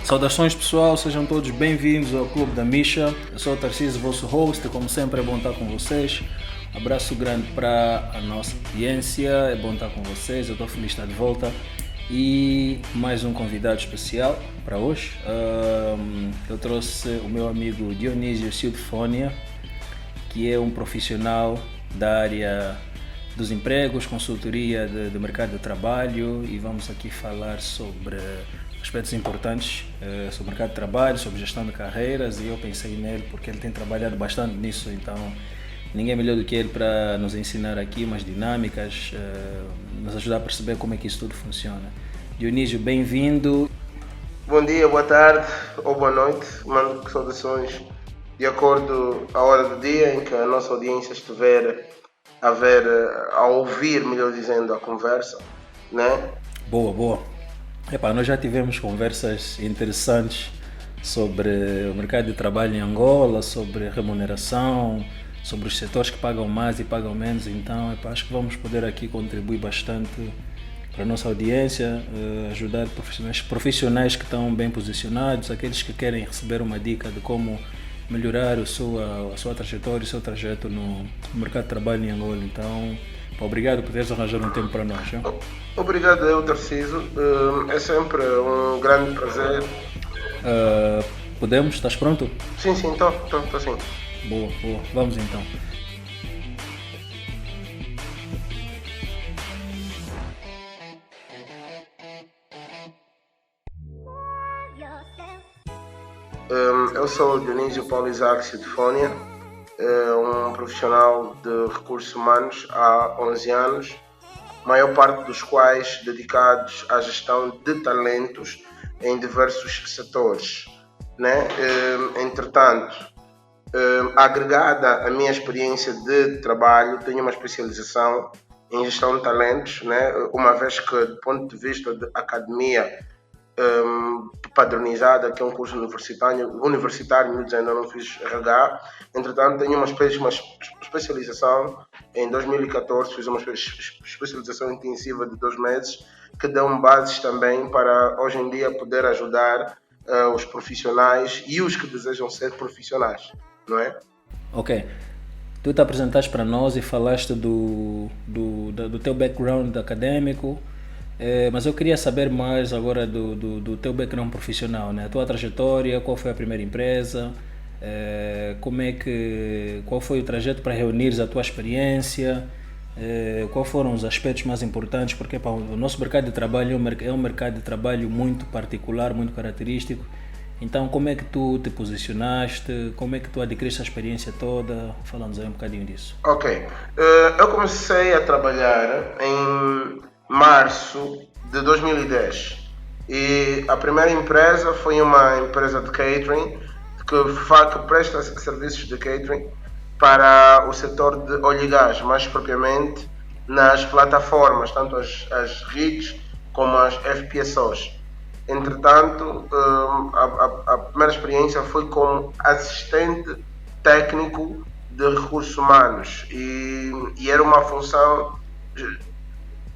Saudações pessoal, sejam todos bem-vindos ao Clube da Misha. Eu sou o Tarcísio, vosso host, e como sempre é bom estar com vocês. Abraço grande para a nossa audiência, é bom estar com vocês, eu estou feliz de estar de volta. E mais um convidado especial para hoje. Eu trouxe o meu amigo Dionísio Silfónia, que é um profissional da área dos empregos, consultoria de mercado de trabalho, e vamos aqui falar sobre aspectos importantes sobre o mercado de trabalho, sobre gestão de carreiras, e eu pensei nele porque ele tem trabalhado bastante nisso, então ninguém melhor do que ele para nos ensinar aqui umas dinâmicas, nos ajudar a perceber como é que isso tudo funciona. Dionísio, bem-vindo. Bom dia, boa tarde ou boa noite, mando saudações de acordo à hora do dia em que a nossa audiência estiver a ouvir, melhor dizendo, a conversa, né? Boa. Nós já tivemos conversas interessantes sobre o mercado de trabalho em Angola, sobre remuneração, sobre os setores que pagam mais e pagam menos, então acho que vamos poder aqui contribuir bastante para a nossa audiência, ajudar profissionais que estão bem posicionados, aqueles que querem receber uma dica de como melhorar a sua trajetória, o seu trajeto no mercado de trabalho em Angola. Então, obrigado por teres arranjado um tempo para nós. Hein? Obrigado, eu, Tarcísio. É sempre um grande prazer. Podemos? Estás pronto? Sim, estou sim. Boa. Vamos então. Eu sou o Dionísio Paulo Isaac Silfónia, um profissional de recursos humanos há 11 anos, maior parte dos quais dedicados à gestão de talentos em diversos setores, né? Entretanto, agregada à minha experiência de trabalho, tenho uma especialização em gestão de talentos, né? Uma vez que, do ponto de vista de academia padronizada, que é um curso universitário, ainda não fiz RH, entretanto tenho uma especialização em 2014, fiz uma especialização intensiva de 2 meses, que dão bases também para hoje em dia poder ajudar os profissionais e os que desejam ser profissionais, não é? Ok. Tu te apresentaste para nós e falaste do teu background acadêmico, mas eu queria saber mais agora do teu background profissional, né? A tua trajetória, qual foi a primeira empresa, qual foi o trajeto para reunires a tua experiência, quais foram os aspectos mais importantes, porque o nosso mercado de trabalho é um mercado de trabalho muito particular, muito característico. Então, como é que tu te posicionaste, como é que tu adquiriste a experiência toda? Fala-nos aí um bocadinho disso. Ok, eu comecei a trabalhar em março de 2010 e a primeira empresa foi uma empresa de catering que presta serviços de catering para o setor de óleo e gás, mais propriamente nas plataformas, tanto as rigs como as FPSOs. Entretanto, a primeira experiência foi como assistente técnico de recursos humanos e era uma função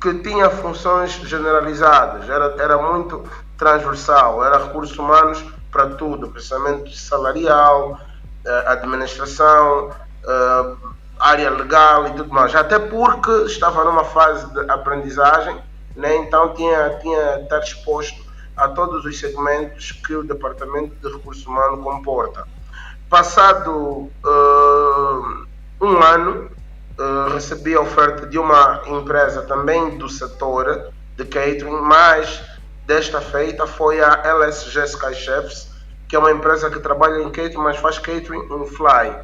que tinha funções generalizadas, era muito transversal, era recursos humanos para tudo, processamento salarial, administração, área legal e tudo mais, até porque estava numa fase de aprendizagem, né? Então tinha de estar exposto a todos os segmentos que o Departamento de Recursos Humanos comporta. Passado um ano, recebi a oferta de uma empresa também do setor de catering, mas desta feita foi a LSG Sky Chefs, que é uma empresa que trabalha em catering, mas faz catering in fly.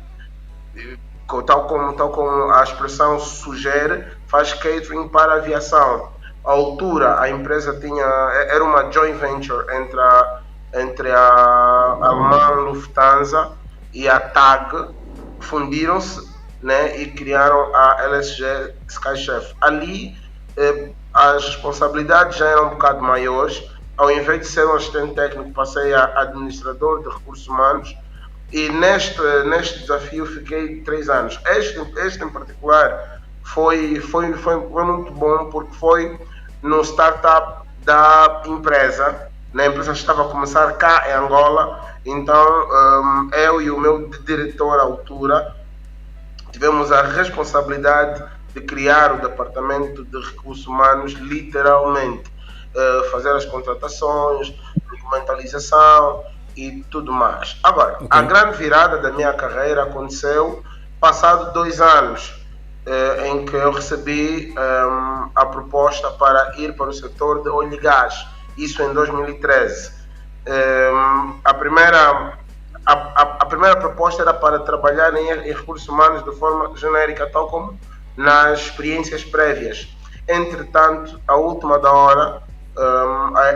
Tal como a expressão sugere, faz catering para a aviação. À altura, a empresa era uma joint venture entre a alemã Lufthansa e a TAG, fundiram-se, né, e criaram a LSG Sky Chef. Ali as responsabilidades já eram um bocado maiores. Ao invés de ser um assistente técnico, passei a administrador de recursos humanos e neste desafio fiquei 3 anos. Este em particular foi muito bom porque foi no startup da empresa, né? A empresa estava a começar cá em Angola, então eu e o meu diretor à altura tivemos a responsabilidade de criar o departamento de recursos humanos, literalmente, fazer as contratações, documentalização e tudo mais. Agora, a grande virada da minha carreira aconteceu passado 2 anos, em que eu recebi a proposta para ir para o setor de óleo e gás, isso em 2013. A primeira proposta era para trabalhar em recursos humanos de forma genérica, tal como nas experiências prévias. Entretanto, à última da hora,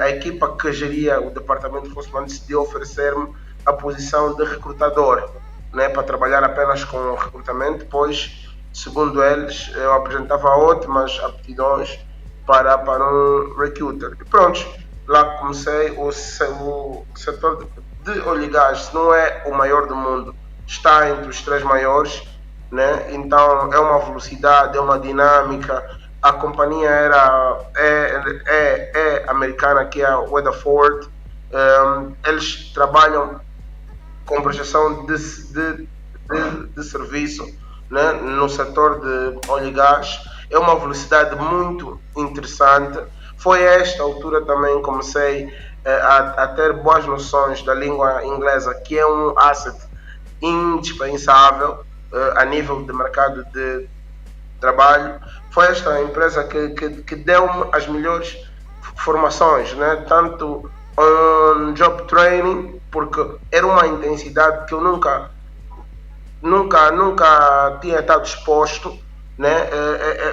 a equipa que geria o departamento de recursos humanos decidiu oferecer-me a posição de recrutador, né, para trabalhar apenas com recrutamento, pois, segundo eles, eu apresentava ótimas aptidões para um recruiter. E pronto, lá comecei. O setor de óleo e gás, se não é o maior do mundo, está entre os 3 maiores, né? Então é uma velocidade, é uma dinâmica. A companhia é americana, que é a Weatherford. Eles trabalham com prestação de serviço, né, no setor de óleo e gás. É uma velocidade muito interessante. Foi a esta altura também comecei a ter boas noções da língua inglesa, que é um asset indispensável a nível de mercado de trabalho. Foi esta empresa que deu-me as melhores formações, né? Tanto on job training, porque era uma intensidade que eu nunca tinha estado exposto, né?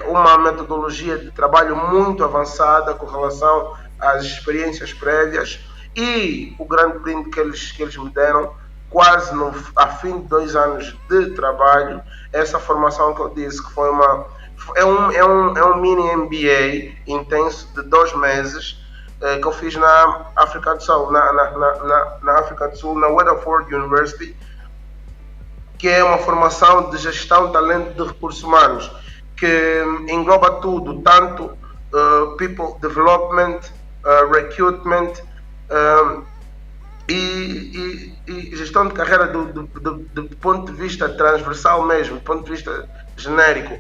Uma metodologia de trabalho muito avançada com relação às experiências prévias, e o grande brinde que eles me deram, quase a fim de 2 anos de trabalho, essa formação que eu disse que foi um mini MBA intenso de 2 meses, que eu fiz na África do Sul, na África do Sul, na Weatherford University, que é uma formação de gestão de talento de recursos humanos, que engloba tudo, tanto people development, recruitment e gestão de carreira do ponto de vista transversal mesmo, do ponto de vista genérico.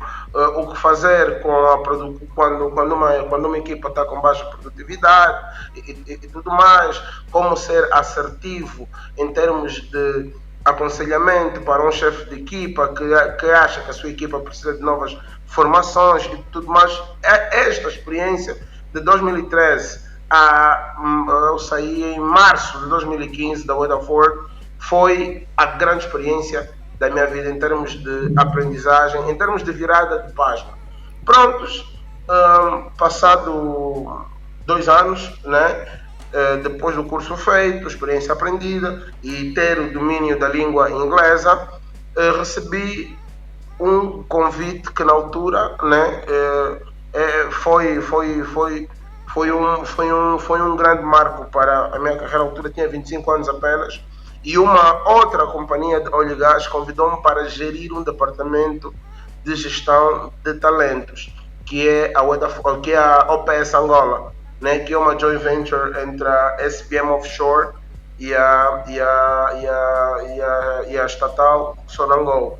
O que fazer quando uma equipa está com baixa produtividade e tudo mais, como ser assertivo em termos de aconselhamento para um chefe de equipa que acha que a sua equipa precisa de novas formações e tudo mais. Esta experiência de 2013, eu saí em março de 2015 da Weatherford, foi a grande experiência da minha vida em termos de aprendizagem, em termos de virada de página. Prontos, passado 2 anos, né? Depois do curso feito, experiência aprendida e ter o domínio da língua inglesa, recebi um convite que na altura, né, foi um grande marco para a minha carreira. À altura tinha 25 anos apenas, e uma outra companhia de óleo e gás convidou-me para gerir um departamento de gestão de talentos, que é a OPS Angola, né, que é uma joint venture entre a SPM Offshore e a estatal Sonangol.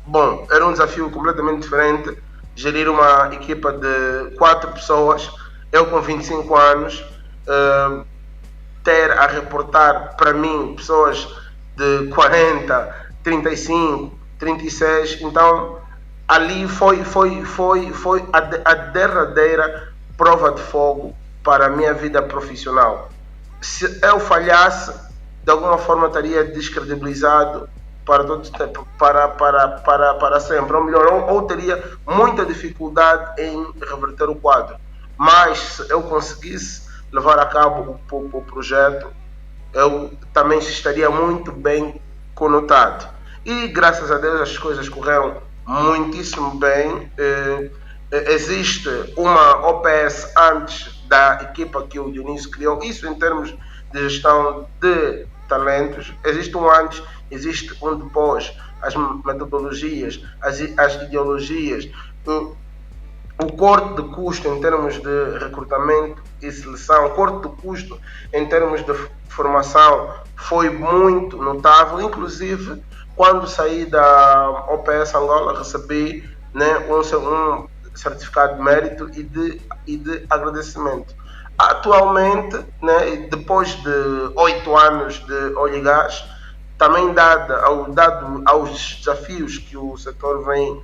Bom, era um desafio completamente diferente, gerir uma equipa de 4 pessoas, eu com 25 anos, ter a reportar para mim pessoas de 40, 35, 36, então ali foi a derradeira prova de fogo para a minha vida profissional. Se eu falhasse, de alguma forma estaria descredibilizado para todo tempo, para sempre, ou melhor, ou teria muita dificuldade em reverter o quadro. Mas se eu conseguisse levar a cabo o projeto, eu também estaria muito bem conotado. E graças a Deus as coisas correram muitíssimo bem. Existe uma OPS antes da equipa que o Dionísio criou, isso em termos de gestão de talentos. Existe um antes, existe um depois. As metodologias, as ideologias, o corte de custo em termos de recrutamento e seleção, o corte de custo em termos de formação foi muito notável. Inclusive, quando saí da OPS Angola, recebi, né, um certificado de mérito e de agradecimento. Atualmente, né, depois de 8 anos de óleo e gás, também dado aos desafios que o setor vem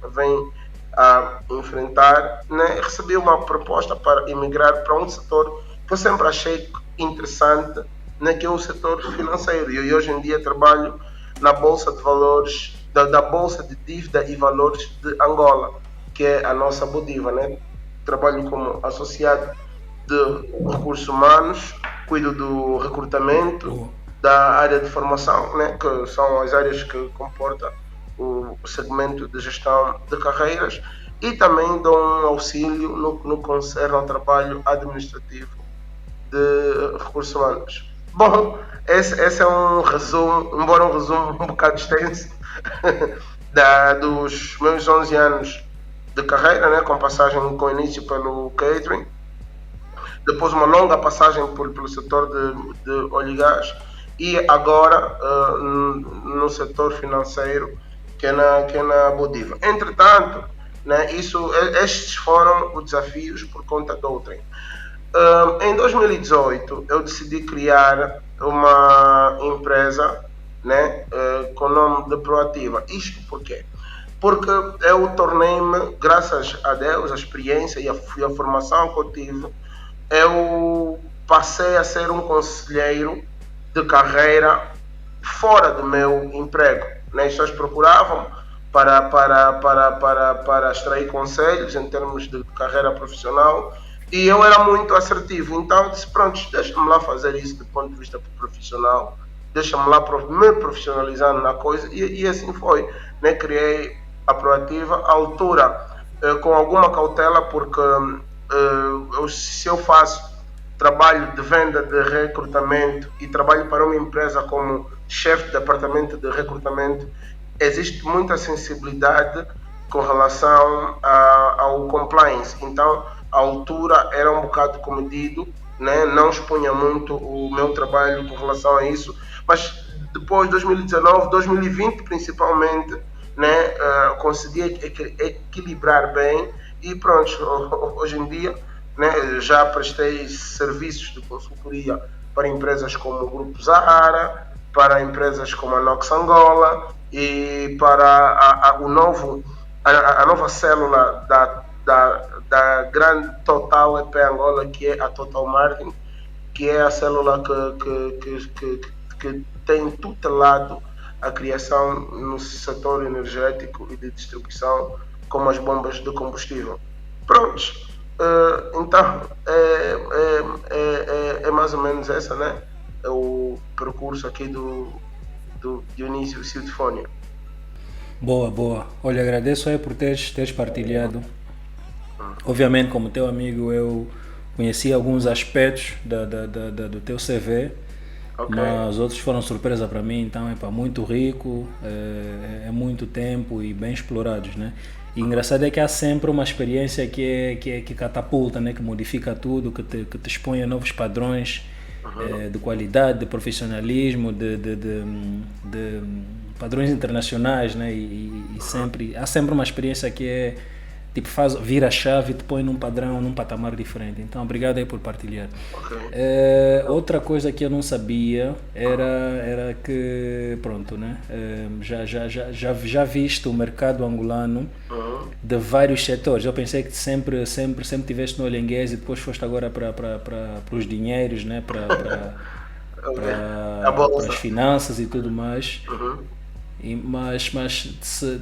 a enfrentar, né, recebi uma proposta para emigrar para um setor que eu sempre achei interessante, né, que é o setor financeiro. E hoje em dia trabalho na Bolsa de Valores, da Bolsa de Dívida e Valores de Angola, que é a nossa Bodiva, né? Trabalho como associado de recursos humanos, cuido do recrutamento, da área de formação, né, que são as áreas que comportam o segmento de gestão de carreiras, e também dou um auxílio no que concerne ao trabalho administrativo de recursos humanos. Bom, esse é um resumo, embora um resumo um bocado extenso, dos meus 11 anos de carreira, né, com início pelo catering, depois uma longa passagem pelo setor de óleo e gás, e agora no setor financeiro, que é na Bodiva. Entretanto, né, estes foram os desafios por conta de outrem. Em 2018, eu decidi criar uma empresa, né, com o nome de Proativa. Isto por quê? Porque eu tornei-me, graças a Deus, a experiência e a formação que eu tive, eu passei a ser um conselheiro de carreira fora do meu emprego. Né? As pessoas procuravam para extrair conselhos em termos de carreira profissional, e eu era muito assertivo. Então eu disse, pronto, deixa-me lá fazer isso do ponto de vista profissional, deixa-me lá me profissionalizando na coisa, e assim foi. Né? Criei a Proativa, à altura, com alguma cautela, porque se eu faço trabalho de venda de recrutamento e trabalho para uma empresa como chefe de departamento de recrutamento, existe muita sensibilidade com relação ao compliance. Então, a altura era um bocado comedido, né? Não expunha muito o meu trabalho com relação a isso, mas depois de 2019, 2020 principalmente, né, consegui equilibrar bem, e pronto, hoje em dia, né, já prestei serviços de consultoria para empresas como o Grupo Zahara, para empresas como a Nox Angola, e para a nova célula da grande Total EP Angola, que é a Total Marketing, que é a célula que tem tutelado a criação no setor energético e de distribuição, como as bombas de combustível. Prontos. Então, é mais ou menos essa, né? É o percurso aqui do Dionísio Siltifónio. Boa. Olha, agradeço aí por teres partilhado. Obviamente, como teu amigo, eu conheci alguns aspectos do teu CV, okay, mas outros foram surpresa para mim. Então é muito rico, é muito tempo e bem explorados, né? E engraçado é que há sempre uma experiência que catapulta, né? Que modifica tudo, que te expõe a novos padrões de qualidade, de profissionalismo, de padrões internacionais, né? E há sempre uma experiência que tipo, vira a chave e te põe num padrão, num patamar diferente. Então, obrigado aí por partilhar. Okay. Outra coisa que eu não sabia era que, pronto, né? Já visto o mercado angolano de vários setores. Eu pensei que sempre tiveste no oil and gas e depois foste agora para os dinheiros, né? Para as finanças e tudo mais.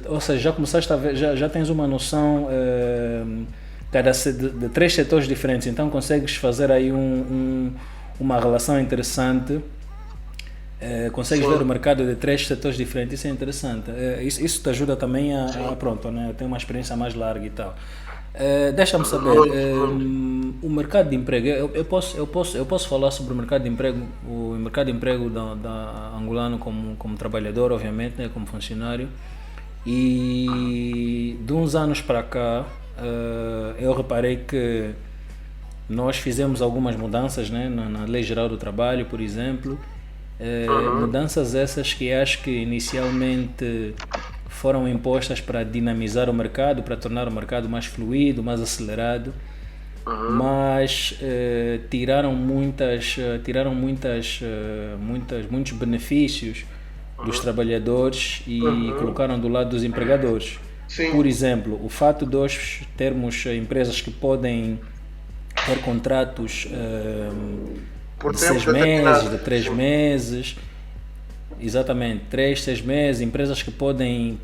Ou seja, já começaste a ver, já tens uma noção de 3 setores diferentes, então consegues fazer aí uma relação interessante, consegues ver o mercado de 3 setores diferentes, isso é interessante, isso te ajuda também a pronto, né, ter uma experiência mais larga e tal. Deixa-me saber, o mercado de emprego, eu posso falar sobre o mercado de emprego da angolano como trabalhador, obviamente, né, como funcionário, e de uns anos para cá eu reparei que nós fizemos algumas mudanças, né, na Lei Geral do Trabalho, por exemplo. Mudanças essas que acho que inicialmente foram impostas para dinamizar o mercado, para tornar o mercado mais fluido, mais acelerado, mas tiraram muitos benefícios dos trabalhadores e colocaram do lado dos empregadores. Sim. Por exemplo, o fato de hoje termos empresas que podem ter contratos Por de tempo 6 meses, determinado. de 3 Sim. meses, exatamente, 3, 6 meses, empresas que podem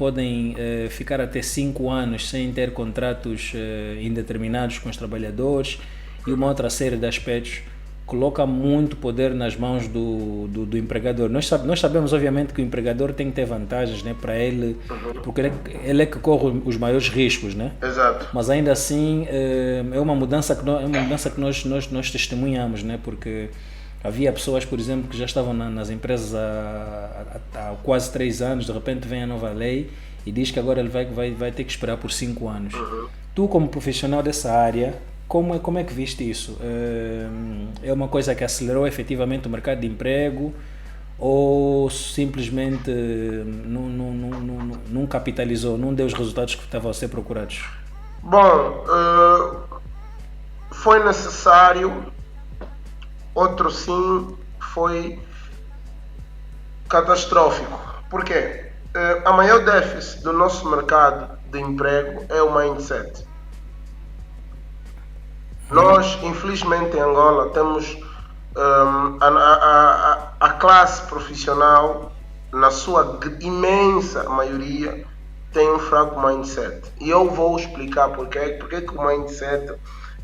ficar até 5 anos sem ter contratos indeterminados com os trabalhadores e uma outra série de aspectos. Coloca muito poder nas mãos do empregador. Nós sabemos, obviamente, que o empregador tem que ter vantagens, né, para ele, porque ele é que corre os maiores riscos, né? Exato. Mas ainda assim é uma mudança que nós testemunhamos, né? Porque havia pessoas, por exemplo, que já estavam nas empresas há quase 3 anos, de repente vem a nova lei e diz que agora ele vai ter que esperar por 5 anos. Tu, como profissional dessa área, como é que viste isso? É uma coisa que acelerou efetivamente o mercado de emprego ou simplesmente não capitalizou, não deu os resultados que estavam a ser procurados? Bom, foi necessário, outro sim foi catastrófico. Por quê? A maior déficit do nosso mercado de emprego é o mindset. Nós, infelizmente, em Angola, temos a classe profissional, na sua imensa maioria, tem um fraco mindset. E eu vou explicar porque que o mindset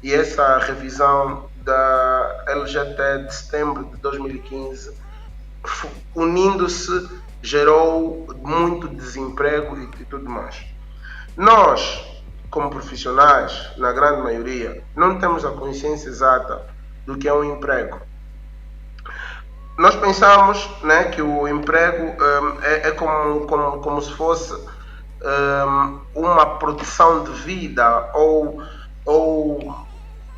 e essa revisão da LGT de setembro de 2015, unindo-se, gerou muito desemprego e tudo mais. Nós, como profissionais, na grande maioria, não temos a consciência exata do que é um emprego. Nós pensamos, né, que o emprego é como se fosse uma produção de vida ou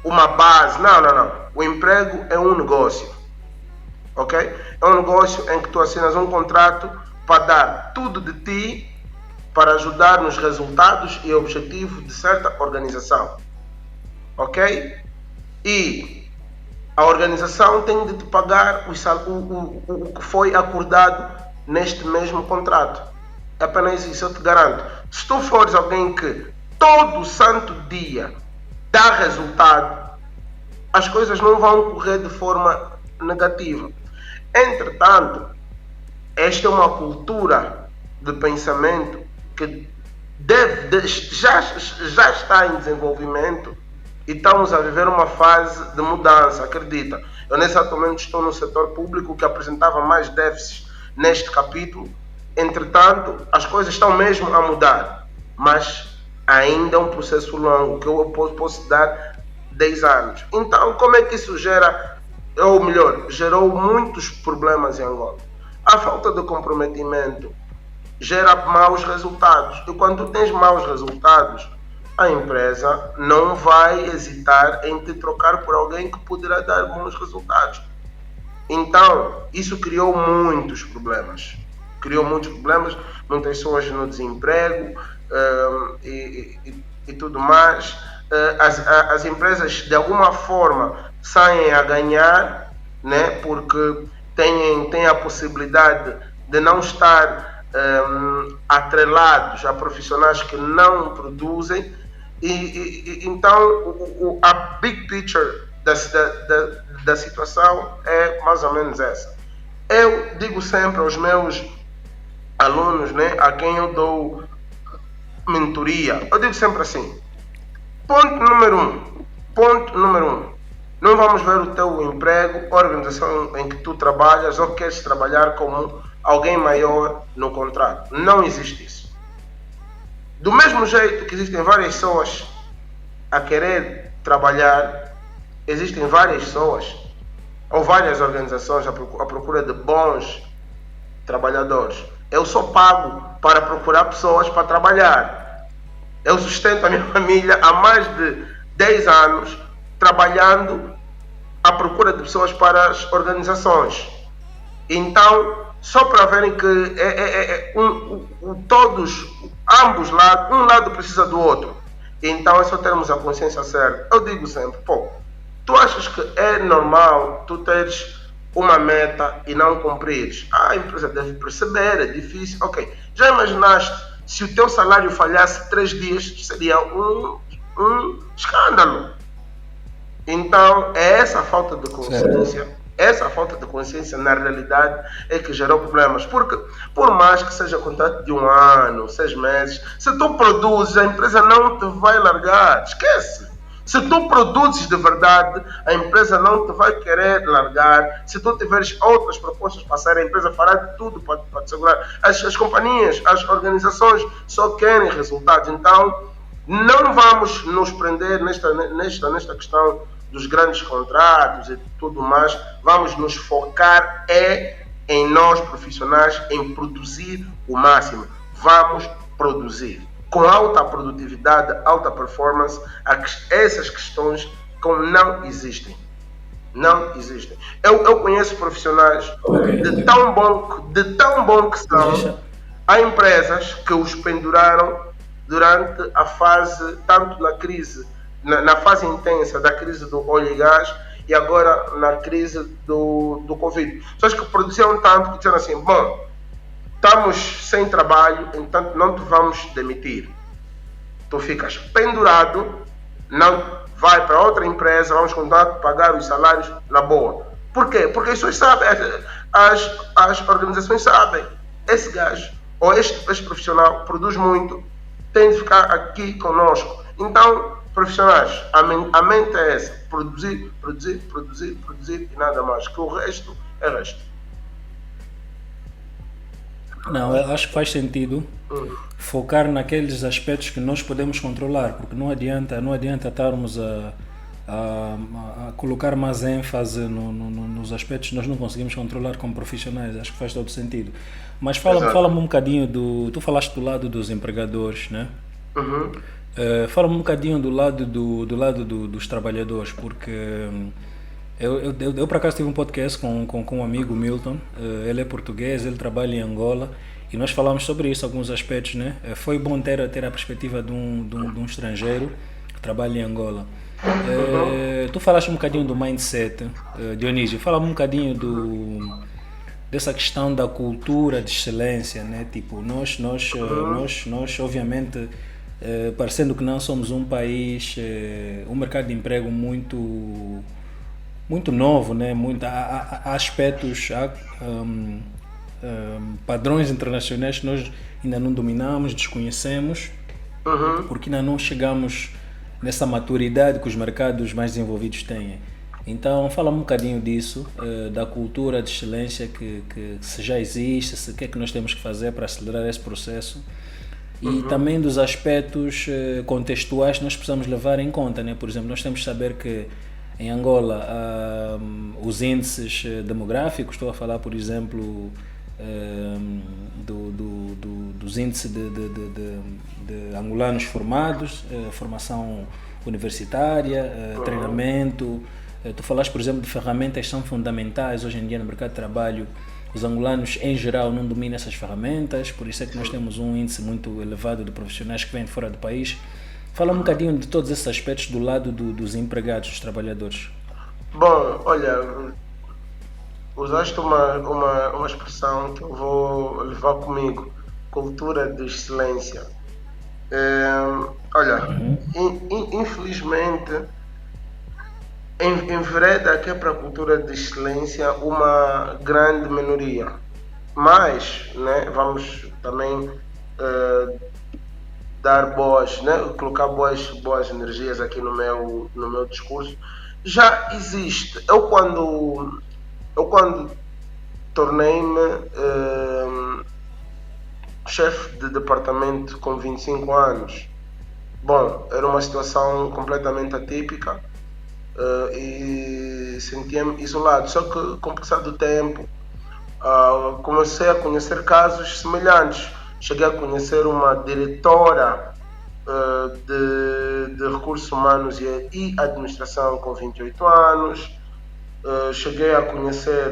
uma base. Não. O emprego é um negócio. Ok? É um negócio em que tu assinas um contrato para dar tudo de ti para ajudar nos resultados e objetivos de certa organização. Ok? E a organização tem de te pagar o que foi acordado neste mesmo contrato. É apenas isso, eu te garanto. Se tu fores alguém que todo santo dia dá resultado, as coisas não vão correr de forma negativa. Entretanto, esta é uma cultura de pensamento que já está em desenvolvimento e estamos a viver uma fase de mudança, acredita. Eu nesse momento estou no setor público que apresentava mais déficits neste capítulo, entretanto as coisas estão mesmo a mudar, mas ainda é um processo longo que eu posso dar 10 anos. Então como é que isso gera, ou melhor, gerou muitos problemas em Angola? A falta de comprometimento gera maus resultados. E quando tu tens maus resultados, a empresa não vai hesitar em te trocar por alguém que poderá dar bons resultados. Então, isso criou muitos problemas. Muitas pessoas no desemprego e tudo mais. As empresas, de alguma forma, saem a ganhar, né, porque têm a possibilidade de não estar atrelados a profissionais que não produzem, então a big picture da situação é mais ou menos essa. Eu digo sempre aos meus alunos, né, a quem eu dou mentoria, eu digo sempre assim: ponto número um, não vamos ver o teu emprego, a organização em que tu trabalhas ou queres trabalhar como alguém maior no contrato. Não existe isso. Do mesmo jeito que existem várias pessoas a querer trabalhar, existem várias pessoas ou várias organizações à procura de bons trabalhadores. Eu sou pago para procurar pessoas para trabalhar. Eu sustento a minha família há mais de 10 anos trabalhando à procura de pessoas para as organizações. Então, só para verem que todos, ambos lados, um lado precisa do outro. Então é só termos a consciência certa. Eu digo sempre, pô, tu achas que é normal tu teres uma meta e não cumprires? A empresa deve perceber, é difícil. Ok, já imaginaste se o teu salário falhasse 3 dias? Seria um escândalo. Então é essa falta de consciência. Essa falta de consciência, na realidade, é que gerou problemas. Porque, por mais que seja contrato de 1 ano, 6 meses, se tu produzes, a empresa não te vai largar. Esquece. Se tu produzes de verdade, a empresa não te vai querer largar. Se tu tiveres outras propostas para sair, a empresa fará de tudo para te segurar. As companhias, as organizações só querem resultados. Então, não vamos nos prender nesta questão dos grandes contratos e tudo mais. Vamos nos focar em nós profissionais, em produzir o máximo. Vamos produzir com alta produtividade, alta performance. Essas questões não existem. Não existem. Eu conheço profissionais de tão bom que são. Há empresas que os penduraram durante a fase, tanto na crise, na fase intensa da crise do óleo e gás, e agora na crise do Covid. Pessoas que produziam tanto que disseram assim, bom, estamos sem trabalho, então não te vamos demitir. Tu ficas pendurado, não vai para outra empresa, vamos continuar a pagar os salários na boa. Por quê? Porque as pessoas sabem, as organizações sabem, esse gajo ou este profissional produz muito, tem de ficar aqui conosco. Então, profissionais, a mente é essa, produzir e nada mais, que o resto é resto. Não, eu acho que faz sentido focar naqueles aspectos que nós podemos controlar, porque não adianta estarmos a colocar mais ênfase nos aspectos que nós não conseguimos controlar como profissionais. Acho que faz todo sentido. Mas fala-me um bocadinho tu falaste do lado dos empregadores, né? Uhum. Fala-me um bocadinho do lado dos trabalhadores, porque eu por acaso tive um podcast com um amigo, Milton. Ele é português, ele trabalha em Angola, e nós falamos sobre isso, alguns aspectos, né? Foi bom ter a perspectiva de um estrangeiro que trabalha em Angola. Tu falaste um bocadinho do mindset, Dionísio. Fala-me um bocadinho dessa questão da cultura de excelência, né? Tipo, nós obviamente, parecendo que não somos um país, um mercado de emprego muito novo, né? Há aspectos, padrões internacionais que nós ainda não dominamos, desconhecemos, porque ainda não chegamos nessa maturidade que os mercados mais desenvolvidos têm. Então, fala-me um bocadinho disso, da cultura de excelência que se já existe, o que é que nós temos que fazer para acelerar esse processo, e também dos aspectos contextuais que nós precisamos levar em conta, né? Por exemplo, nós temos que saber que em Angola os índices demográficos, estou a falar, por exemplo, dos índices de angolanos formados, formação universitária, treinamento. Tu falaste, por exemplo, de ferramentas que são fundamentais hoje em dia no mercado de trabalho. Os angolanos, em geral, não dominam essas ferramentas, por isso é que nós temos um índice muito elevado de profissionais que vêm de fora do país. Fala um bocadinho de todos esses aspectos do lado dos empregados, dos trabalhadores. Bom, olha, usaste uma expressão que eu vou levar comigo, cultura de excelência. Olha, infelizmente, envereda aqui para a cultura de excelência uma grande minoria. Mas, né, vamos também dar colocar boas energias aqui no meu discurso. Já existe. Eu quando tornei-me chefe de departamento com 25 anos, bom, era uma situação completamente atípica, e sentia-me isolado. Só que com o passar do tempo comecei a conhecer casos semelhantes. Cheguei a conhecer uma diretora de recursos humanos e administração com 28 anos. Cheguei a conhecer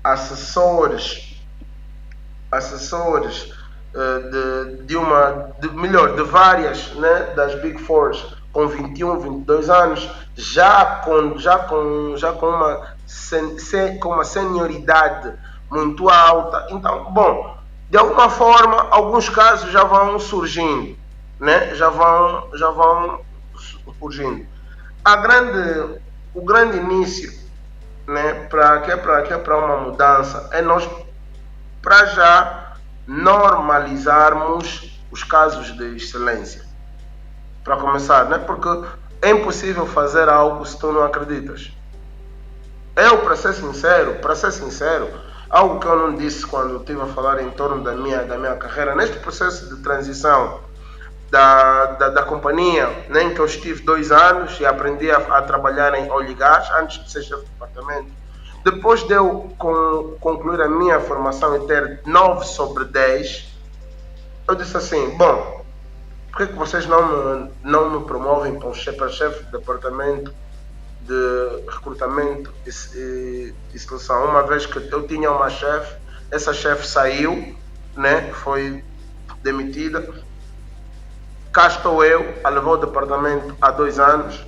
assessores de várias, né, das Big Fours com 21, 22 anos, já com uma senioridade muito alta. Então, bom, de alguma forma, alguns casos já vão surgindo, né? Já vão surgindo. O grande início, né, para uma mudança é nós, para já, normalizarmos os casos de excelência. Para começar, né? Porque é impossível fazer algo se tu não acreditas. Eu, para ser sincero, algo que eu não disse quando estive a falar em torno da minha carreira, neste processo de transição da companhia, né, em que eu estive 2 anos e aprendi a trabalhar em óleo e gás, antes de ser chefe de departamento. Depois de eu concluir a minha formação e ter 9 sobre 10, eu disse assim, bom, por que vocês não me promovem para chefe de departamento de recrutamento e seleção? Uma vez que eu tinha uma chefe, essa chefe saiu, né, foi demitida. Cá estou eu, a levar o departamento há 2 anos.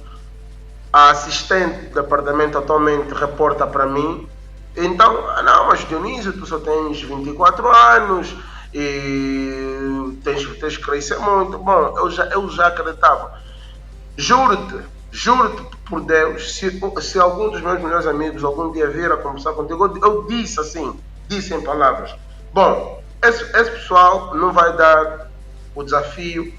A assistente do departamento atualmente reporta para mim. Então, não, mas Dionísio, tu só tens 24 anos e tens que crescer muito. Bom, eu já acreditava. Juro-te por Deus, se algum dos meus melhores amigos algum dia vir a conversar contigo, eu disse assim, disse em palavras, bom, esse pessoal não vai dar o desafio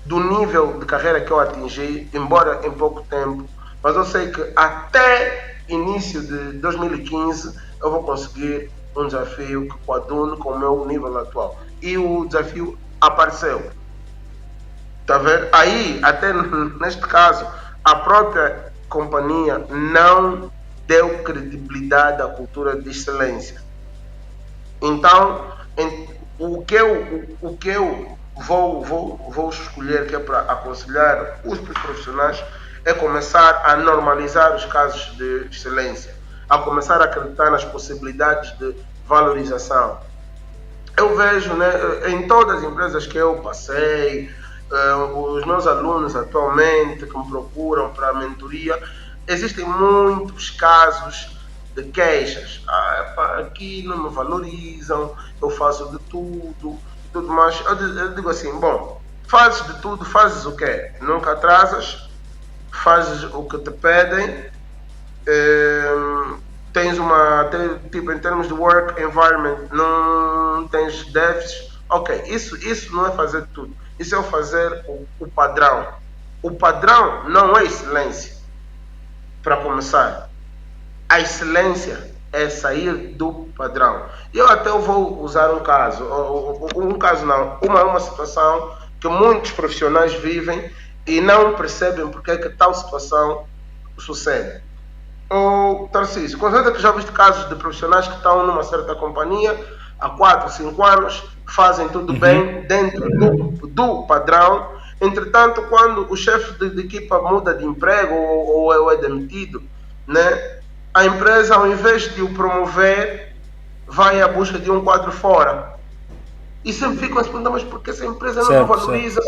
do nível de carreira que eu atingi, embora em pouco tempo, mas eu sei que até início de 2015 eu vou conseguir um desafio que coadune com o meu nível atual. E o desafio apareceu. Está a ver? Aí, até neste caso, a própria companhia não deu credibilidade à cultura de excelência. Então, o que eu vou escolher, que é para aconselhar os profissionais, é começar a normalizar os casos de excelência, a começar a acreditar nas possibilidades de valorização. Eu vejo, né, em todas as empresas que eu passei, os meus alunos atualmente que me procuram para a mentoria, existem muitos casos de queixas. Aqui não me valorizam, eu faço de tudo mais. Eu digo assim, bom, fazes de tudo, fazes o quê? Nunca atrasas, fazes o que te pedem, tipo, em termos de work environment, não tens déficits. Ok, isso não é fazer de tudo, isso é fazer o padrão. O padrão não é excelência, para começar. A excelência é sair do padrão. Eu até vou usar uma situação que muitos profissionais vivem e não percebem porque é que tal situação sucede. Tarcísio, com certeza que já viste casos de profissionais que estão numa certa companhia há 4, 5 anos, fazem tudo bem dentro do padrão. Entretanto, quando o chefe de equipa muda de emprego ou é demitido, né, a empresa, ao invés de o promover, vai à busca de um quadro fora. E sempre ficam a se perguntar, mas por que essa empresa não me valoriza?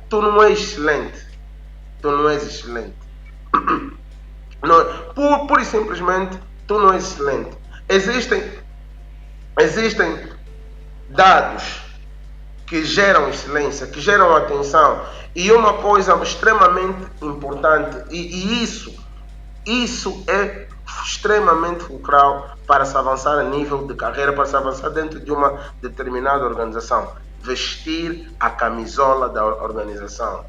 Tu não és excelente. Tu não és excelente. Não, pura e simplesmente, tu não és excelente. Existem dados que geram excelência, que geram atenção. E uma coisa extremamente importante, e isso é extremamente fulcral para se avançar a nível de carreira, para se avançar dentro de uma determinada organização. Vestir a camisola da organização.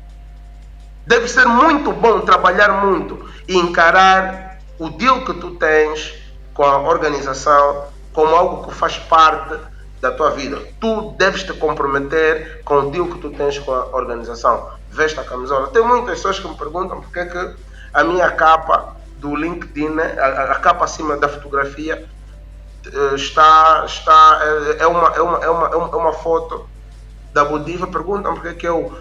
Deve ser muito bom trabalhar muito e encarar o deal que tu tens com a organização como algo que faz parte da tua vida. Tu deves te comprometer com o deal que tu tens com a organização. Veste a camisola. Tem muitas pessoas que me perguntam porque é que a minha capa do LinkedIn, né, a capa acima da fotografia é uma foto da Bodiva perguntam porque é que eu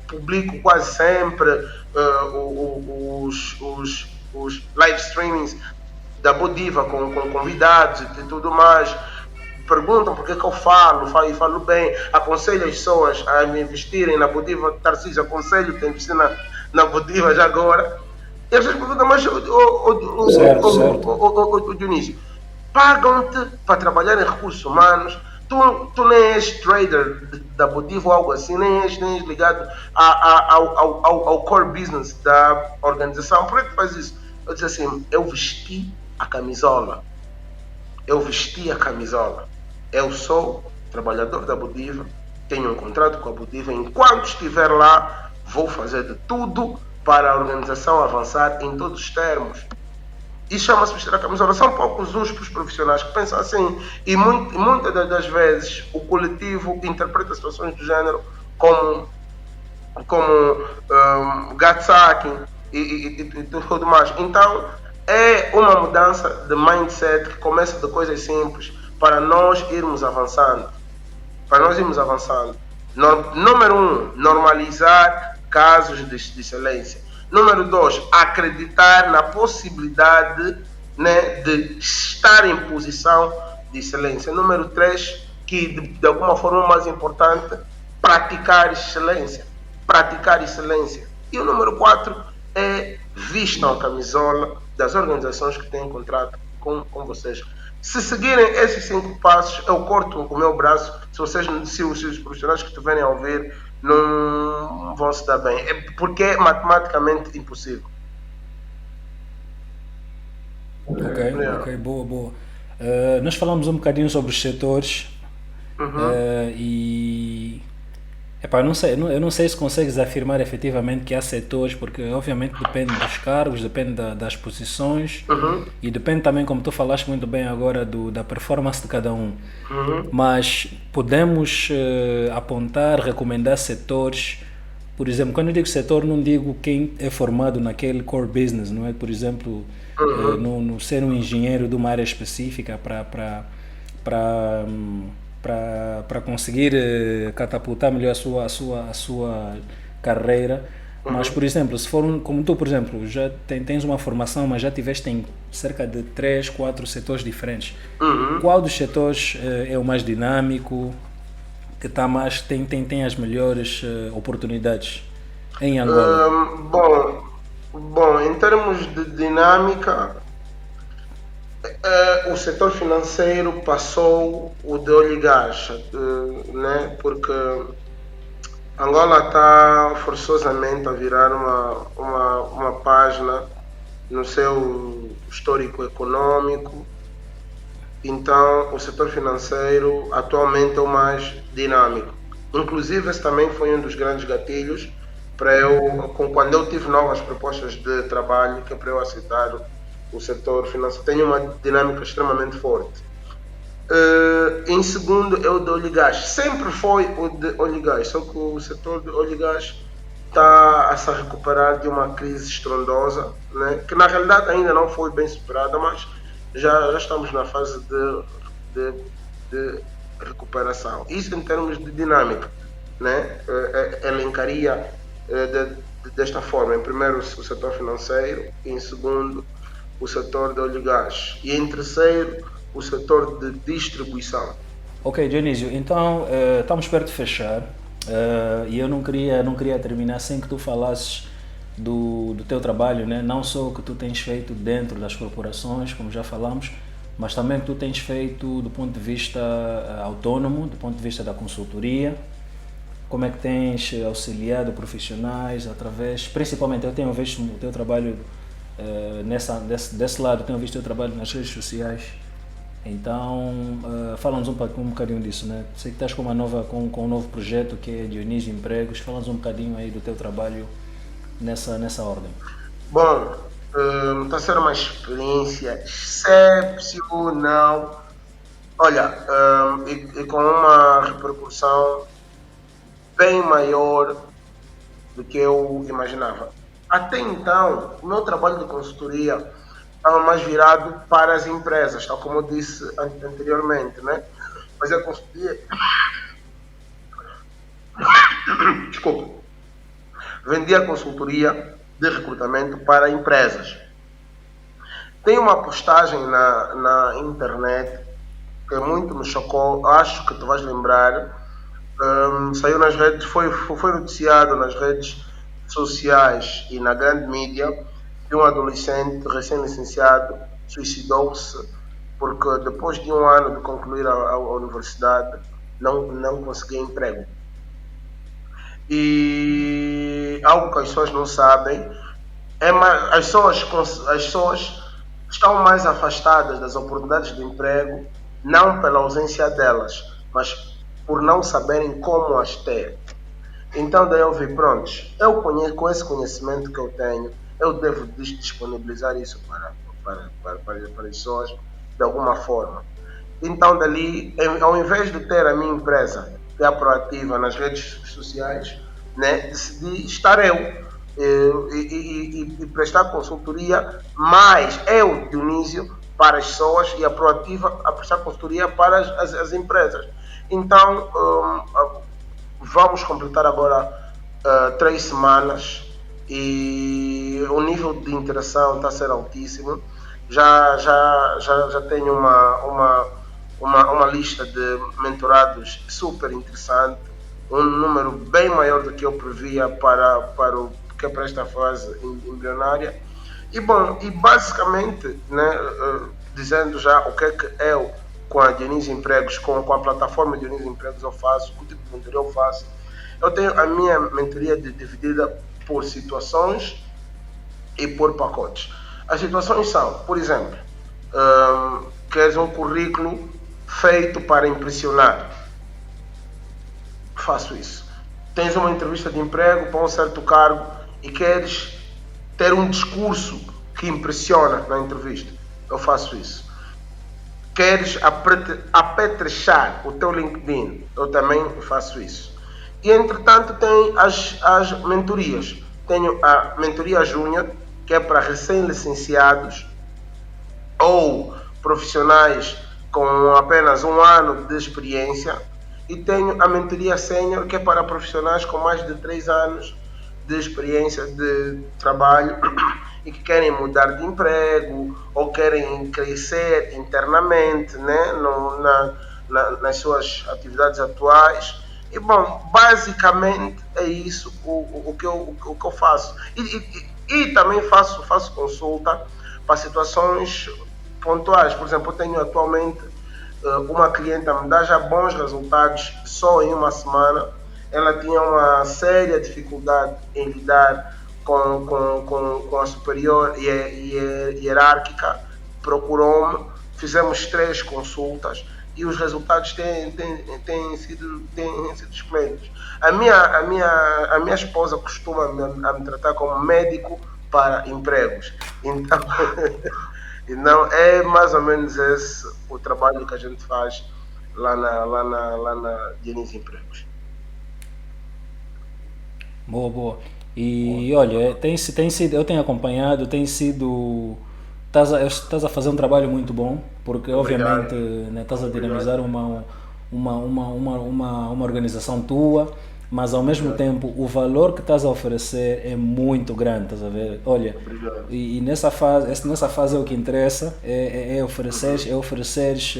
publico quase sempre os live streamings da Bodiva com convidados e tudo mais. Perguntam porque é que eu falo e falo bem, aconselho as pessoas a me investirem na Bodiva. Tarcísio, aconselho-te a investir na Bodiva já agora. E as pessoas perguntam, mas o Dionísio, pagam-te para trabalhar em recursos humanos, tu nem és trader da Bodiva ou algo assim, nem és ligado ao core business da organização, por que tu faz isso? Eu disse assim, eu vesti a camisola, eu sou trabalhador da Bodiva, tenho um contrato com a Bodiva, enquanto estiver lá, vou fazer de tudo para a organização avançar em todos os termos. Isso chama-se vestir a camisola. São poucos os profissionais que pensam assim, e muitas das vezes o coletivo interpreta situações do género como gatsacking e tudo mais. Então é uma mudança de mindset que começa de coisas simples para nós irmos avançando. Número 1, normalizar casos de excelência. Número 2, acreditar na possibilidade, né, de estar em posição de excelência. Número 3, que de alguma forma mais importante, praticar excelência. E o número 4 é vistam a camisola das organizações que têm contrato com vocês. Se seguirem esses 5 passos, eu corto o meu braço. Se os profissionais que estiverem a ouvir não vão se dar bem, porque é matematicamente impossível. Ok, boa. Nós falamos um bocadinho sobre os setores. E eu não sei se consegues afirmar efetivamente que há setores, porque obviamente depende dos cargos, depende das posições, e depende também, como tu falaste muito bem agora, da performance de cada um. Mas podemos apontar, recomendar setores. Por exemplo, quando eu digo setor, não digo quem é formado naquele core business, não é? Por exemplo, no ser um engenheiro de uma área específica para conseguir catapultar melhor a sua carreira. Mas, por exemplo, se for como tu, por exemplo, já tens uma formação, mas já tiveste em cerca de 3, 4 setores diferentes. Qual dos setores é o mais dinâmico, que está mais, tem as melhores oportunidades em Angola? Bom, em termos de dinâmica, o setor financeiro passou o de óleo e gás, né? Porque Angola está forçosamente a virar uma página no seu histórico econômico. Então o setor financeiro atualmente é o mais dinâmico. Inclusive esse também foi um dos grandes gatilhos para quando eu tive novas propostas de trabalho, que é para eu aceitar o setor financeiro. Tem uma dinâmica extremamente forte. Em segundo é o de óleo e gás. Sempre foi o de óleo e gás, só que o setor de óleo e gás está a se recuperar de uma crise estrondosa, né? Que na realidade ainda não foi bem superada, mas já estamos na fase de recuperação. Isso em termos de dinâmica, né? Elencaria desta forma: em primeiro o setor financeiro, em segundo o setor de óleo e gás, e em terceiro o setor de distribuição. Ok, Dionísio, então estamos perto de fechar, e eu não queria terminar sem que tu falasses do teu trabalho, né? Não só o que tu tens feito dentro das corporações, como já falamos, mas também o que tu tens feito do ponto de vista autônomo, do ponto de vista da consultoria. Como é que tens auxiliado profissionais através, principalmente eu tenho visto o teu trabalho desse lado, tenho visto o teu trabalho nas redes sociais. Então, fala-nos um bocadinho disso, né? Sei que estás com um novo projeto que é Dionísio Empregos. Fala-nos um bocadinho aí do teu trabalho nessa ordem. Bom, está a ser uma experiência excepcional. Olha, e com uma repercussão bem maior do que eu imaginava. Até então, o meu trabalho de consultoria estava mais virado para as empresas, tal como eu disse anteriormente, né? Mas a consultoria Desculpa. Vendia consultoria de recrutamento para empresas. Tem uma postagem na internet que muito me chocou, acho que tu vais lembrar. Saiu nas redes, foi noticiado nas redes sociais e na grande mídia que um adolescente recém-licenciado suicidou-se porque depois de um ano de concluir a universidade não conseguia emprego. E algo que as pessoas não sabem é as pessoas estão mais afastadas das oportunidades de emprego, não pela ausência delas, mas por não saberem como as ter. Então daí eu vi, pronto, com esse conhecimento que eu tenho, eu devo disponibilizar isso para as pessoas de alguma forma. Então dali, ao invés de ter a minha empresa, que é a Proativa nas redes sociais, né, decidi estar eu e prestar consultoria, mas eu, Dionísio, para as pessoas e a Proativa a prestar consultoria para as empresas. Então, vamos completar agora 3 semanas e o nível de interação está a ser altíssimo. Já tenho uma lista de mentorados super interessante, um número bem maior do que eu previa para esta fase embrionária. E bom, e basicamente, né, dizendo já o que é que eu, com a Dionísio Empregos, com a plataforma Dionísio Empregos eu faço, o tipo de mentoria eu faço. Eu tenho a minha mentoria dividida por situações e por pacotes. As situações são, por exemplo, queres um currículo feito para impressionar? Faço isso. Tens uma entrevista de emprego para um certo cargo e queres ter um discurso que impressiona na entrevista? Eu faço isso. Queres apetrechar o teu LinkedIn? Eu também faço isso. E entretanto tem as mentorias. Tenho a mentoria júnior, que é para recém-licenciados ou profissionais com apenas 1 ano de experiência, e tenho a mentoria sênior, que é para profissionais com mais de 3 anos de experiência de trabalho e que querem mudar de emprego ou querem crescer internamente, né, nas suas atividades atuais. E bom, basicamente é isso o que eu faço. E também faço consulta para situações pontuais. Por exemplo, eu tenho atualmente uma cliente a me dar já bons resultados só em 1 semana. Ela tinha uma séria dificuldade em lidar com a superior hierárquica, procurou-me, fizemos 3 consultas e os resultados têm sido esplêndidos. A minha esposa costuma me tratar como médico para empregos. Então, então é mais ou menos esse o trabalho que a gente faz lá na Dionísio Empregos. Boa. E olha, tem sido, eu tenho acompanhado, tem sido. Estás a fazer um trabalho muito bom, porque Obrigado. obviamente, né, estás a dinamizar uma organização tua, mas ao mesmo tempo o valor que estás a oferecer é muito grande, estás a ver? Olha, Obrigado. e nessa fase é o que interessa, é ofereceres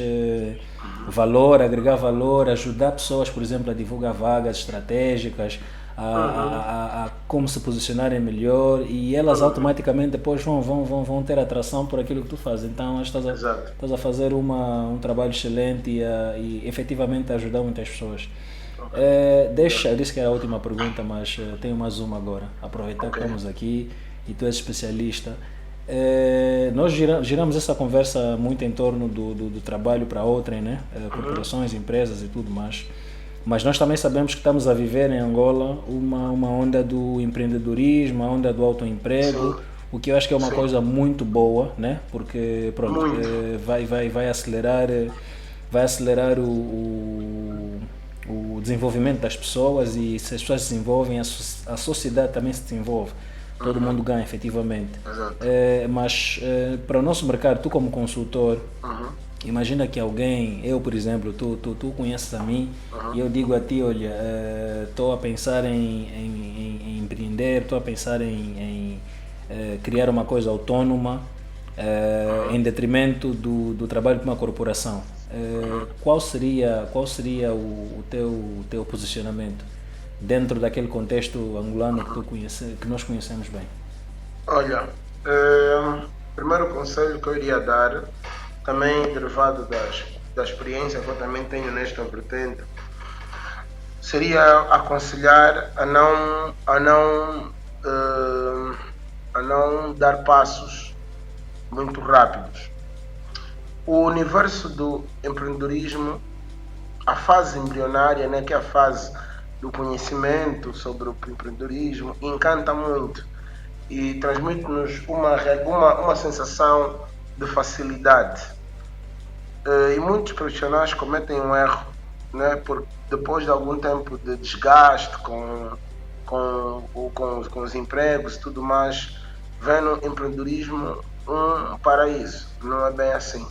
valor, agregar valor, ajudar pessoas, por exemplo, a divulgar vagas estratégicas, a como se posicionarem melhor, e elas automaticamente depois vão ter atração por aquilo que tu fazes. Então Exato. estás a fazer um trabalho excelente e efetivamente a ajudar muitas pessoas. Eu disse que era a última pergunta, mas tenho mais uma agora. Aproveitar que estamos aqui e tu és especialista. Nós giramos essa conversa muito em torno do trabalho para outrem, né? Corporações, empresas e tudo mais. Mas nós também sabemos que estamos a viver em Angola uma onda do empreendedorismo, uma onda do autoemprego, Sim. o que eu acho que é uma Sim. coisa muito boa, né? Porque pronto, vai acelerar o desenvolvimento das pessoas, e se as pessoas se desenvolvem, a sociedade também se desenvolve. Todo mundo ganha, efetivamente. Exato. Mas para o nosso mercado, tu como consultor, Imagina que alguém, eu por exemplo, tu conheces a mim e eu digo a ti, olha, estou a pensar em empreender, estou a pensar em criar uma coisa autônoma em detrimento do trabalho de uma corporação. Qual seria o teu posicionamento dentro daquele contexto angolano que nós conhecemos bem? Olha, primeiro conselho que eu iria dar, também derivado da experiência que eu também tenho nesta vertente, seria aconselhar a não dar passos muito rápidos. O universo do empreendedorismo, a fase embrionária, né, que é a fase do conhecimento sobre o empreendedorismo, encanta muito e transmite-nos uma sensação de facilidade. E muitos profissionais cometem um erro, né, depois de algum tempo de desgaste com os empregos e tudo mais, vem no empreendedorismo um paraíso. Não é bem assim.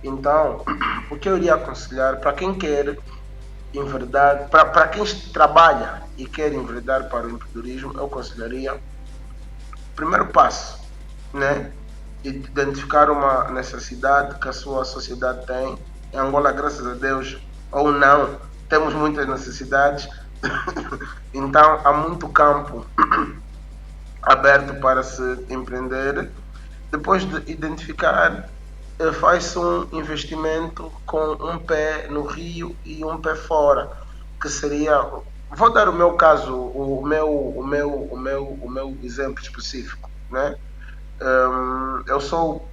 Então, o que eu iria aconselhar para quem quer enverdar, para quem trabalha e quer enverdar para o empreendedorismo, eu aconselharia, primeiro passo, né, identificar uma necessidade que a sua sociedade tem. Em Angola, graças a Deus, ou não, temos muitas necessidades, então há muito campo aberto para se empreender. Depois de identificar, faz-se um investimento com um pé no Rio e um pé fora, que seria, vou dar o meu caso, o meu exemplo específico, né? Eu sou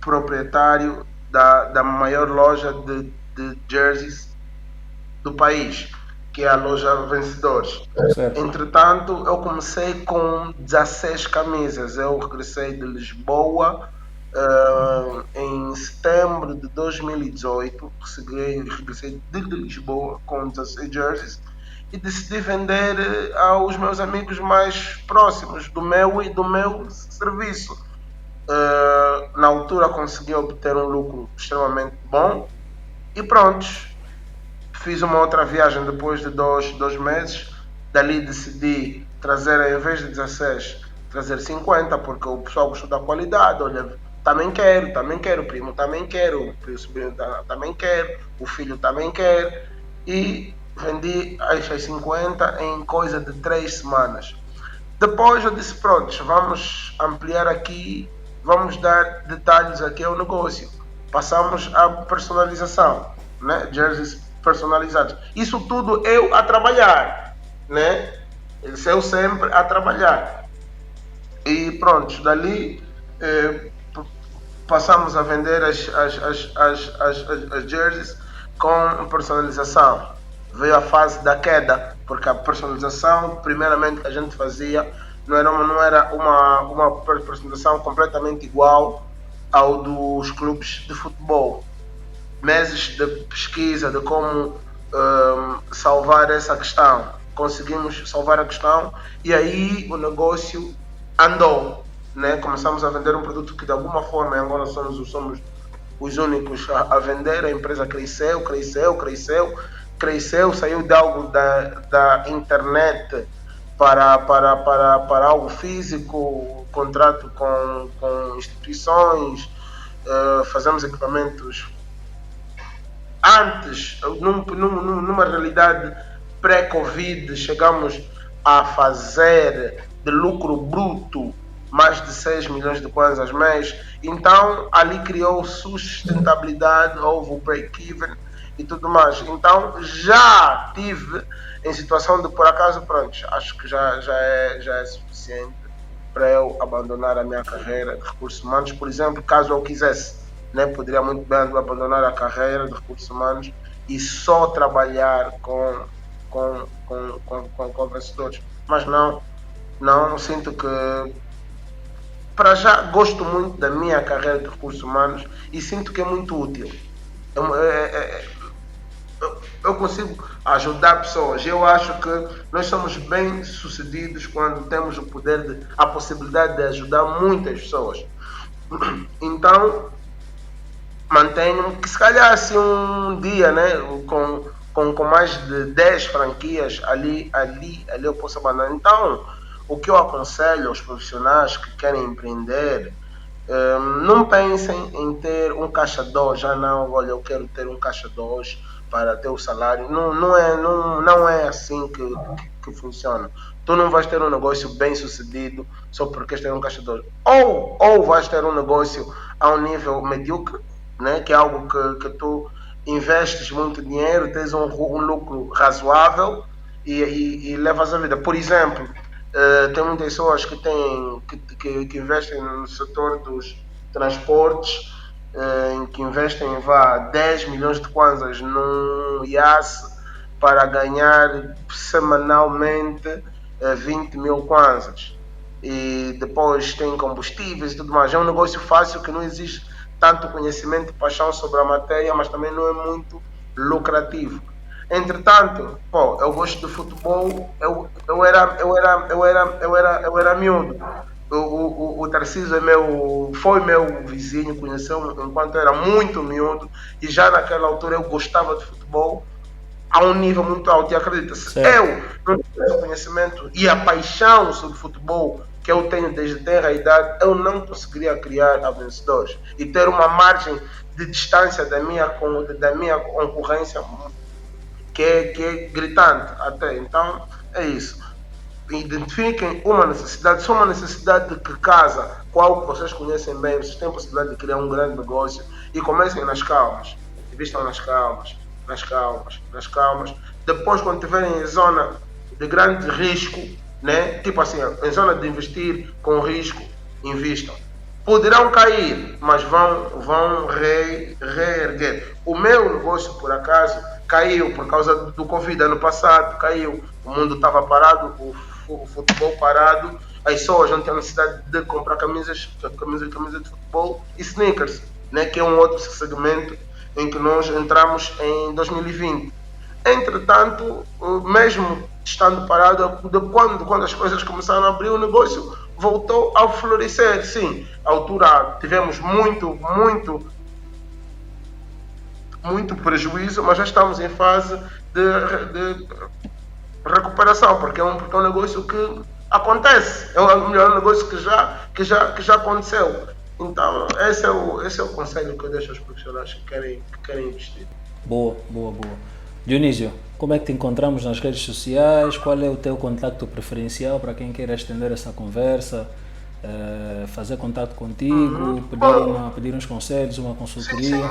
proprietário da maior loja de jerseys do país, que é a loja Vencedores. Certo. Entretanto, eu comecei com 16 camisas. Eu regressei de Lisboa em setembro de 2018. Regressei de Lisboa com 16 jerseys e decidi vender aos meus amigos mais próximos do meu serviço. Na altura consegui obter um lucro extremamente bom e pronto. Fiz uma outra viagem depois de dois meses. Dali decidi trazer, em vez de 16, trazer 50, porque o pessoal gostou da qualidade. Olha, também quero, primo também quero, o sobrinho também quero, o filho também quer. E vendi as 50 em coisa de 3 semanas. Depois eu disse, pronto, vamos ampliar aqui, vamos dar detalhes aqui ao negócio. Passamos à personalização, né? Jerseys personalizados. Isso tudo eu a trabalhar, né? Eu sempre a trabalhar. E pronto, dali passamos a vender as jerseys com personalização. Veio a fase da queda, porque a personalização, primeiramente, que a gente fazia, não era uma personalização completamente igual ao dos clubes de futebol. Meses de pesquisa de como salvar essa questão. Conseguimos salvar a questão e aí o negócio andou, né? Começamos a vender um produto que de alguma forma em Angola somos os únicos a vender. A empresa cresceu, saiu de algo da internet para algo físico, contrato com instituições, fazemos equipamentos. Antes, numa realidade pré-Covid, chegamos a fazer de lucro bruto mais de 6 milhões de kwanzas mês. Então, ali criou sustentabilidade, houve o break-even e tudo mais. Então, já tive em situação de, por acaso, pronto, acho que já é suficiente para eu abandonar a minha carreira de recursos humanos. Por exemplo, caso eu quisesse, né, poderia muito bem abandonar a carreira de recursos humanos e só trabalhar com vencedores. Mas não sinto que, para já, gosto muito da minha carreira de recursos humanos e sinto que é muito útil. Eu consigo ajudar pessoas. Eu acho que nós somos bem sucedidos quando temos a possibilidade de ajudar muitas pessoas. Então, mantenho, que se calhar assim um dia, né, com mais de 10 franquias ali eu posso abandonar. Então, o que eu aconselho aos profissionais que querem empreender, não pensem em ter um caixa 2, já não, olha, eu quero ter um caixa 2 para ter o salário. Não é assim que funciona. Tu não vais ter um negócio bem sucedido só porque queres ter um caixa 2. Ou vais ter um negócio a um nível medíocre, né, que é algo que tu investes muito dinheiro, tens um lucro razoável e levas a vida. Por exemplo, tem muitas pessoas que investem no setor dos transportes, que investem 10 milhões de kwanzas num IAS para ganhar semanalmente 20 mil kwanzas. E depois tem combustíveis e tudo mais. É um negócio fácil que não exige tanto conhecimento e paixão sobre a matéria, mas também não é muito lucrativo. Entretanto, eu gosto de futebol, eu era miúdo. O Tarcísio foi meu vizinho, conheceu enquanto eu era muito miúdo, e já naquela altura eu gostava de futebol a um nível muito alto. E acredita, se eu não tivesse o conhecimento e a paixão sobre futebol que eu tenho desde tenra idade, eu não conseguiria criar a vencedores e ter uma margem de distância da minha concorrência que é gritante até. Então, é isso. Identifiquem uma necessidade, só uma necessidade que casa com algo que vocês conhecem bem, vocês têm a possibilidade de criar um grande negócio e comecem nas calmas. Investam nas calmas. Depois, quando tiverem em zona de grande risco, né? Tipo assim, em zona de investir com risco, invistam. Poderão cair, mas vão reerguer. O meu negócio, por acaso, caiu por causa do Covid ano passado, caiu. O mundo estava parado, o futebol parado, as pessoas não tinham necessidade de comprar camisas de futebol e sneakers, né? Que é um outro segmento em que nós entramos em 2020. Entretanto, mesmo estando parado, quando as coisas começaram a abrir, o negócio voltou a florescer. Sim, à altura tivemos muito prejuízo, mas já estamos em fase de recuperação, porque é um negócio que acontece, é o melhor negócio que já aconteceu. Então, esse é o conselho que eu deixo aos profissionais que querem investir. Boa. Dionísio, como é que te encontramos nas redes sociais? Qual é o teu contacto preferencial para quem queira estender essa conversa, fazer contato contigo, pedir uns conselhos, uma consultoria?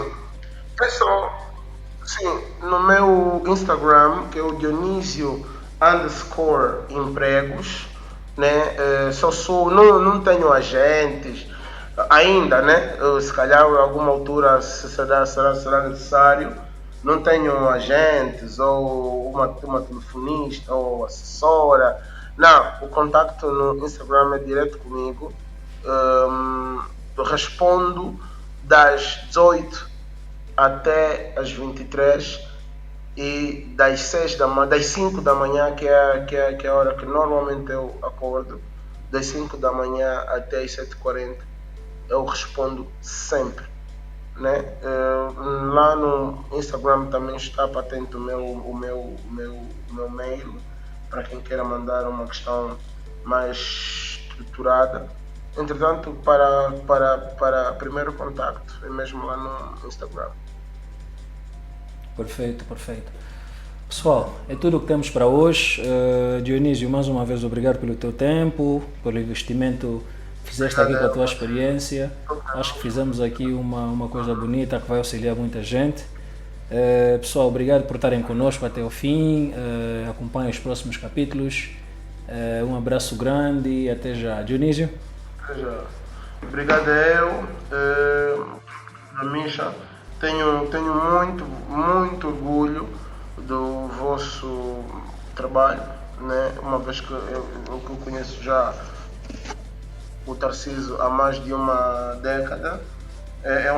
Sim, no meu Instagram, que é o Dionísio_empregos, né? Não tenho agentes ainda, né? Se calhar a alguma altura será necessário. Não tenho agentes ou uma telefonista ou assessora. Não, o contacto no Instagram é direto comigo. Respondo das 18 até as 23 e das 5 da manhã, que é a hora que normalmente eu acordo, das 5 da manhã até as 7h40, eu respondo sempre, né? Lá no Instagram também está patente o meu mail, para quem queira mandar uma questão mais estruturada. Entretanto, para primeiro contacto, é mesmo lá no Instagram. Perfeito. Pessoal, é tudo o que temos para hoje. Dionísio, mais uma vez, obrigado pelo teu tempo, pelo investimento que fizeste aqui com a tua experiência. Acho que fizemos aqui uma coisa bonita que vai auxiliar muita gente. Pessoal, obrigado por estarem connosco até o fim. Acompanhem os próximos capítulos. Um abraço grande e até já. Dionísio? Até já. Obrigado a eu, a Misha. Tenho muito orgulho do vosso trabalho, né? Uma vez que eu conheço já o Tarcísio há mais de uma década. É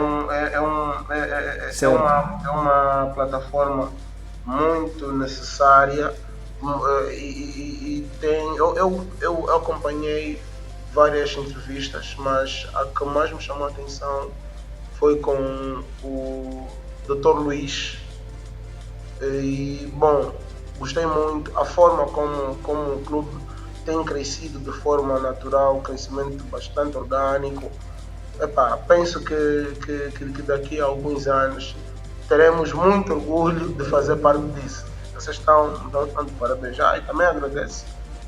uma plataforma muito necessária e eu acompanhei várias entrevistas, mas a que mais me chamou a atenção foi com o Dr. Luís. E, bom, gostei muito a forma como o clube tem crescido de forma natural, um crescimento bastante orgânico. Penso que daqui a alguns anos teremos muito orgulho de fazer parte disso. Vocês estão de parabéns. E também agradeço,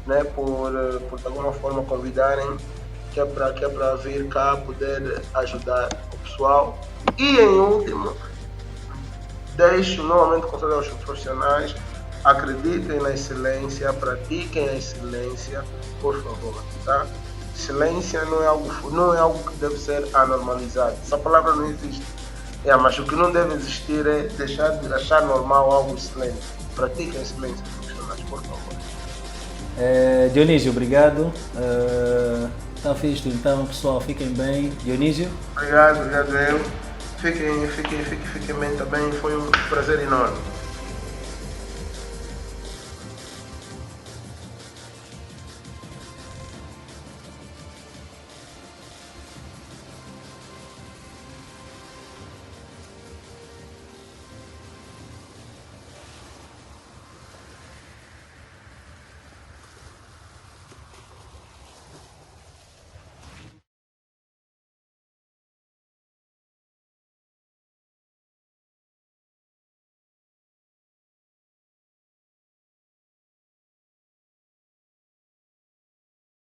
né, por de alguma forma convidarem, que é para vir cá poder ajudar o pessoal. E em último, deixo novamente conselho aos profissionais: acreditem na excelência, pratiquem a excelência, por favor, tá? Excelência não é algo que deve ser anormalizado. Essa palavra não existe. Mas o que não deve existir é deixar de achar normal algo excelente. Pratiquem a excelência, profissionais, por favor. Dionísio, obrigado. Está visto então, pessoal, fiquem bem. Dionísio? Obrigado eu. Fiquem bem também, foi um prazer enorme.